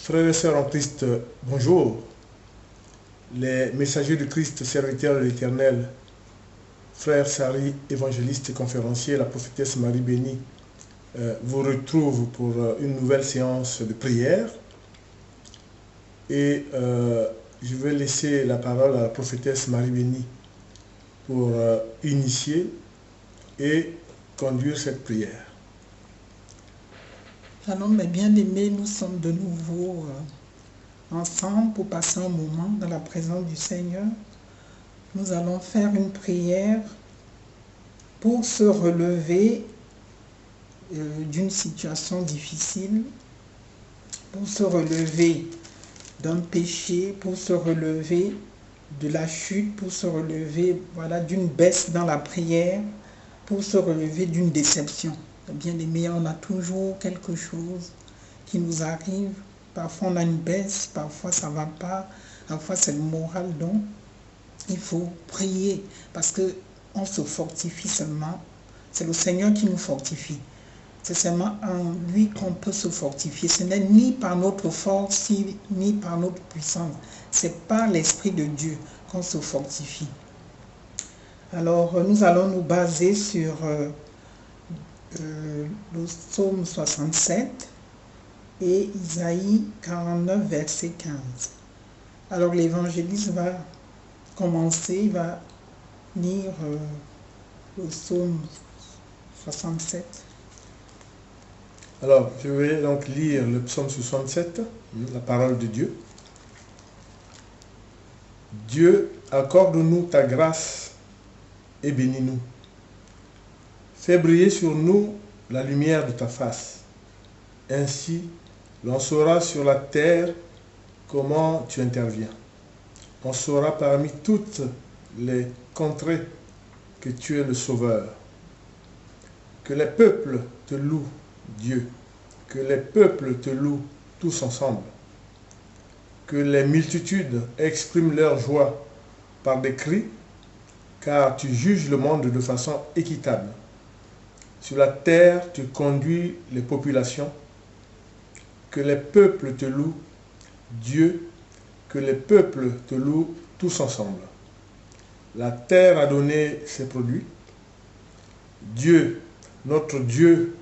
Frères et sœurs en Christ, bonjour. Les messagers de Christ, serviteurs de l'Éternel, frère Sari, évangéliste et conférencier, la prophétesse Marie Bénie, vous retrouve pour une nouvelle séance de prière. Et je vais laisser la parole à la prophétesse Marie Bénie pour initier et conduire cette prière. Alors, mes bien-aimés, nous sommes de nouveau ensemble pour passer un moment dans la présence du Seigneur. Nous allons faire une prière pour se relever d'une situation difficile, pour se relever d'un péché, pour se relever de la chute, pour se relever d'une baisse dans la prière, pour se relever d'une déception. Bien-aimés, on a toujours quelque chose qui nous arrive. Parfois on a une baisse, parfois ça ne va pas, parfois c'est le moral. Donc il faut prier parce qu'on se fortifie seulement. C'est le Seigneur qui nous fortifie. C'est seulement en lui qu'on peut se fortifier. Ce n'est ni par notre force, ni par notre puissance. C'est par l'Esprit de Dieu qu'on se fortifie. Alors nous allons nous baser sur le psaume 67 et Isaïe 49, verset 15. Alors l'évangéliste va commencer, il va lire le psaume 67. Alors, je vais donc lire le psaume 67, la parole de Dieu. Dieu, accorde-nous ta grâce et bénis-nous. Fais briller sur nous la lumière de ta face. Ainsi, l'on saura sur la terre comment tu interviens. On saura parmi toutes les contrées que tu es le Sauveur. Que les peuples te louent, Dieu. Que les peuples te louent tous ensemble. Que les multitudes expriment leur joie par des cris, car tu juges le monde de façon équitable. Sur la terre, tu conduis les populations. Que les peuples te louent, Dieu, que les peuples te louent tous ensemble. La terre a donné ses produits. Dieu, notre Dieu,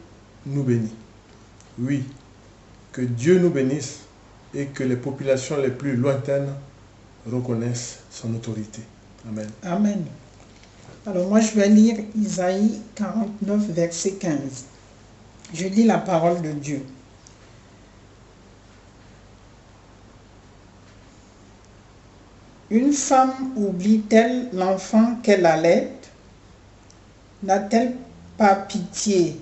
nous bénit. Oui, que Dieu nous bénisse et que les populations les plus lointaines reconnaissent son autorité. Amen. Amen. Alors moi je vais lire Isaïe 49, verset 15. Je lis la parole de Dieu. Une femme oublie-t-elle l'enfant qu'elle allait? N'a-t-elle pas pitié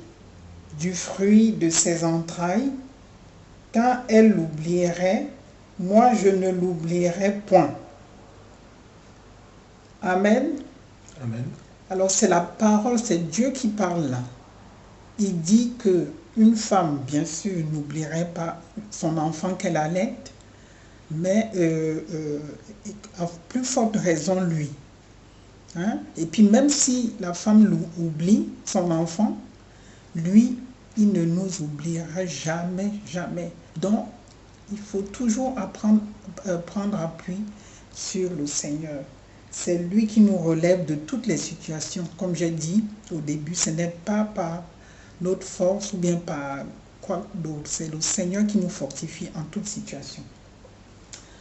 du fruit de ses entrailles? Quand elle l'oublierait, moi je ne l'oublierai point. Amen. Amen. Alors c'est la parole, c'est Dieu qui parle là. Il dit que une femme, bien sûr, n'oublierait pas son enfant qu'elle allait, mais à plus forte raison lui. Hein? Et puis même si la femme oublie son enfant, lui, il ne nous oubliera jamais, jamais. Donc, il faut toujours prendre appui sur le Seigneur. C'est lui qui nous relève de toutes les situations. Comme j'ai dit au début, ce n'est pas par notre force ou bien par quoi d'autre. C'est le Seigneur qui nous fortifie en toute situation.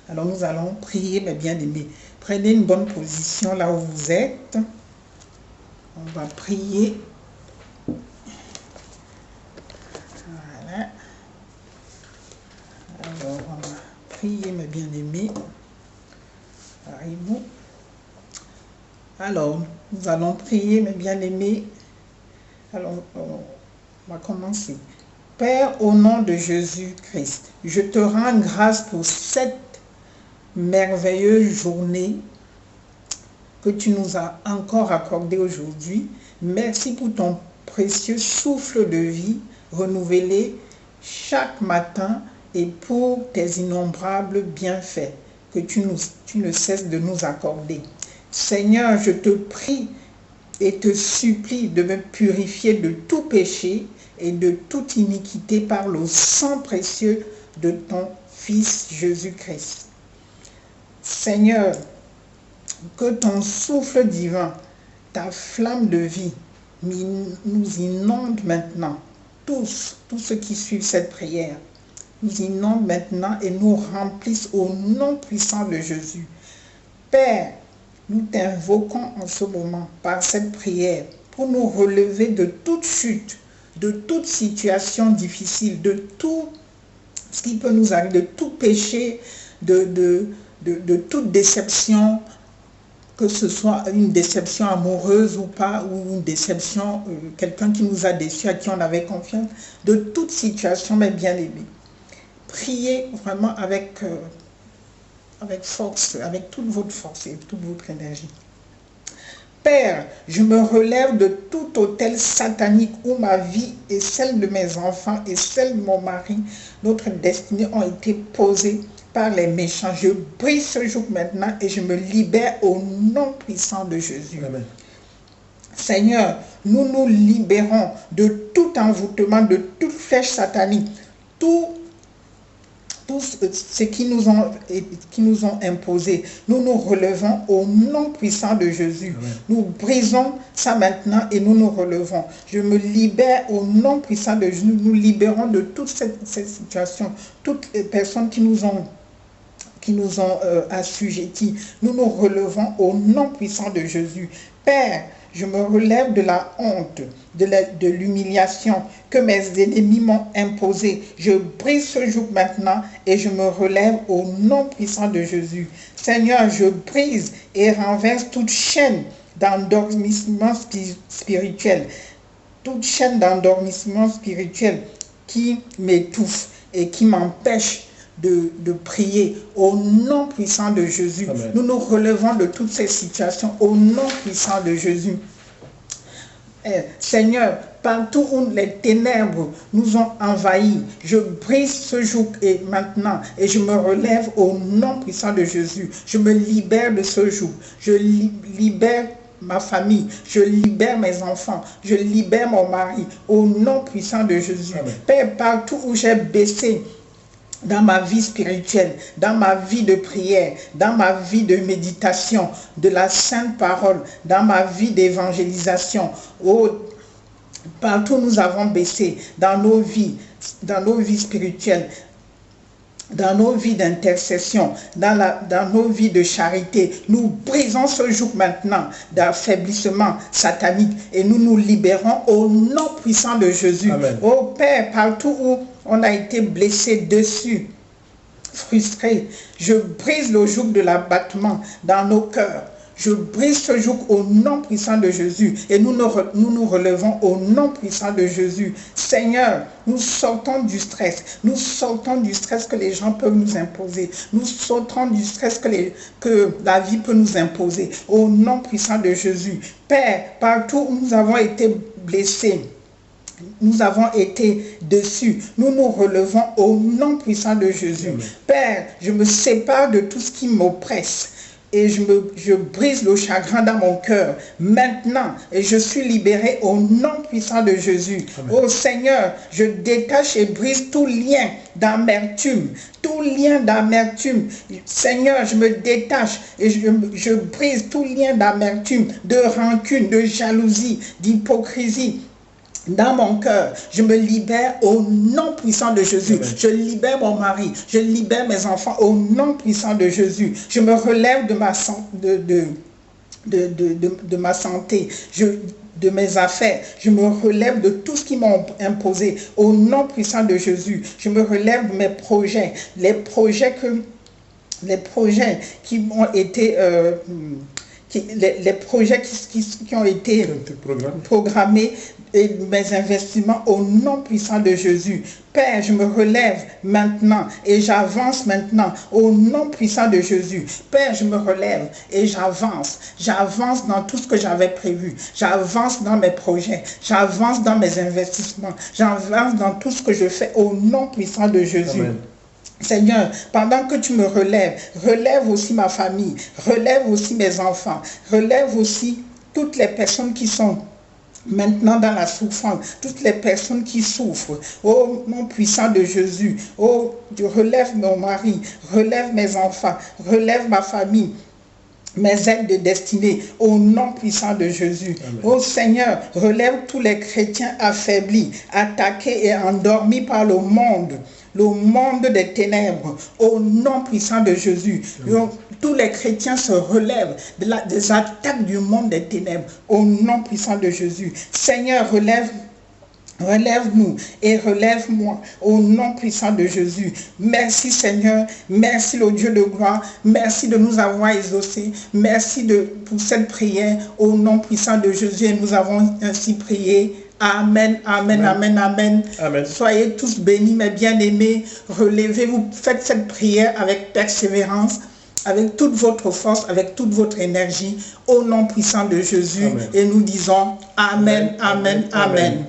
Alors nous allons prier, mes bien-aimés. Prenez une bonne position là où vous êtes. On va prier. Voilà. Alors on va prier, mes bien-aimés. Arrivons. Alors, nous allons prier, mes bien-aimés. Alors, on va commencer. Père, au nom de Jésus-Christ, je te rends grâce pour cette merveilleuse journée que tu nous as encore accordée aujourd'hui. Merci pour ton précieux souffle de vie renouvelé chaque matin et pour tes innombrables bienfaits que tu ne cesses de nous accorder. Seigneur, je te prie et te supplie de me purifier de tout péché et de toute iniquité par le sang précieux de ton Fils Jésus-Christ. Seigneur, que ton souffle divin, ta flamme de vie, nous inonde maintenant, tous ceux qui suivent cette prière, nous inonde maintenant et nous remplissent au nom puissant de Jésus. Père, nous t'invoquons en ce moment par cette prière pour nous relever de toute chute, de toute situation difficile, de tout ce qui peut nous arriver, de tout péché, de toute déception, que ce soit une déception amoureuse ou pas, ou une déception, quelqu'un qui nous a déçus, à qui on avait confiance, de toute situation, mais bien aimé. Priez vraiment avec force, avec toute votre force et toute votre énergie. Père, je me relève de tout autel satanique où ma vie et celle de mes enfants et celle de mon mari, notre destinée ont été posées par les méchants. Je brise ce joug maintenant et je me libère au nom puissant de Jésus. Amen. Seigneur, nous nous libérons de tout envoûtement, de toute flèche satanique, tout ce qui nous ont imposé. Nous nous relevons au nom puissant de Jésus. Amen. Nous brisons ça maintenant et nous nous relevons. Je me libère au nom puissant de Jésus. Nous nous libérons de toute cette situation. Toutes les personnes qui nous ont assujettis. Nous nous relevons au nom puissant de Jésus. Père, je me relève de la honte, de l'humiliation que mes ennemis m'ont imposée. Je brise ce joug maintenant et je me relève au nom puissant de Jésus. Seigneur, je brise et renverse toute chaîne d'endormissement spirituel. Toute chaîne d'endormissement spirituel qui m'étouffe et qui m'empêche de prier au nom puissant de Jésus. Amen. Nous nous relevons de toutes ces situations au nom puissant de Jésus. Seigneur, partout où les ténèbres nous ont envahis, je brise ce joug et maintenant et je me relève au nom puissant de Jésus. Je me libère de ce joug. Je libère ma famille, je libère mes enfants, je libère mon mari au nom puissant de Jésus. Amen. Père, partout où j'ai baissé dans ma vie spirituelle, dans ma vie de prière, dans ma vie de méditation, de la sainte parole, dans ma vie d'évangélisation. Oh, partout où nous avons baissé dans nos vies spirituelles, dans nos vies d'intercession, dans nos vies de charité, nous brisons ce joug maintenant d'affaiblissement satanique et nous nous libérons au nom puissant de Jésus. Amen. Oh Père, partout où on a été blessé dessus, frustré, je brise le joug de l'abattement dans nos cœurs. Je brise ce joug au nom puissant de Jésus et nous nous relevons au nom puissant de Jésus. Seigneur, nous sortons du stress. Nous sortons du stress que les gens peuvent nous imposer. Nous sortons du stress que la vie peut nous imposer. Au nom puissant de Jésus. Père, partout où nous avons été blessés, nous avons été dessus. Nous nous relevons au nom puissant de Jésus. Amen. Père, je me sépare de tout ce qui m'oppresse. Et je brise le chagrin dans mon cœur maintenant et je suis libéré au nom puissant de Jésus. Amen. Oh Seigneur, je détache et brise tout lien d'amertume, tout lien d'amertume. Seigneur, je me détache et je brise tout lien d'amertume, de rancune, de jalousie, d'hypocrisie. Dans mon cœur, je me libère au nom puissant de Jésus. Amen. Je libère mon mari, je libère mes enfants au nom puissant de Jésus. Je me relève de ma santé, de mes affaires. Je me relève de tout ce qui m'ont imposé au nom puissant de Jésus. Je me relève de mes projets, les projets qui ont été les projets qui ont été programmés et mes investissements au nom puissant de Jésus. Père, je me relève maintenant et j'avance maintenant au nom puissant de Jésus. Père, je me relève et j'avance. J'avance dans tout ce que j'avais prévu. J'avance dans mes projets. J'avance dans mes investissements. J'avance dans tout ce que je fais au nom puissant de Jésus. Amen. Seigneur, pendant que tu me relèves, relève aussi ma famille, relève aussi mes enfants, relève aussi toutes les personnes qui sont maintenant dans la souffrance, toutes les personnes qui souffrent, au nom puissant de Jésus, oh, relève mon mari, relève mes enfants, relève ma famille, mes aides de destinée, au nom puissant de Jésus. Amen. Oh Seigneur, relève tous les chrétiens affaiblis, attaqués et endormis par le monde des ténèbres, au nom puissant de Jésus. Amen. Tous les chrétiens se relèvent des attaques du monde des ténèbres, au nom puissant de Jésus. Seigneur, relève-nous et relève-moi au nom puissant de Jésus. Merci Seigneur, merci le Dieu de gloire, merci de nous avoir exaucés, merci pour cette prière au nom puissant de Jésus et nous avons ainsi prié. Amen, amen, amen, amen, amen. Soyez tous bénis mes bien-aimés, relevez-vous, faites cette prière avec persévérance, avec toute votre force, avec toute votre énergie, au nom puissant de Jésus. Amen. Et nous disons Amen, amen, amen. Amen.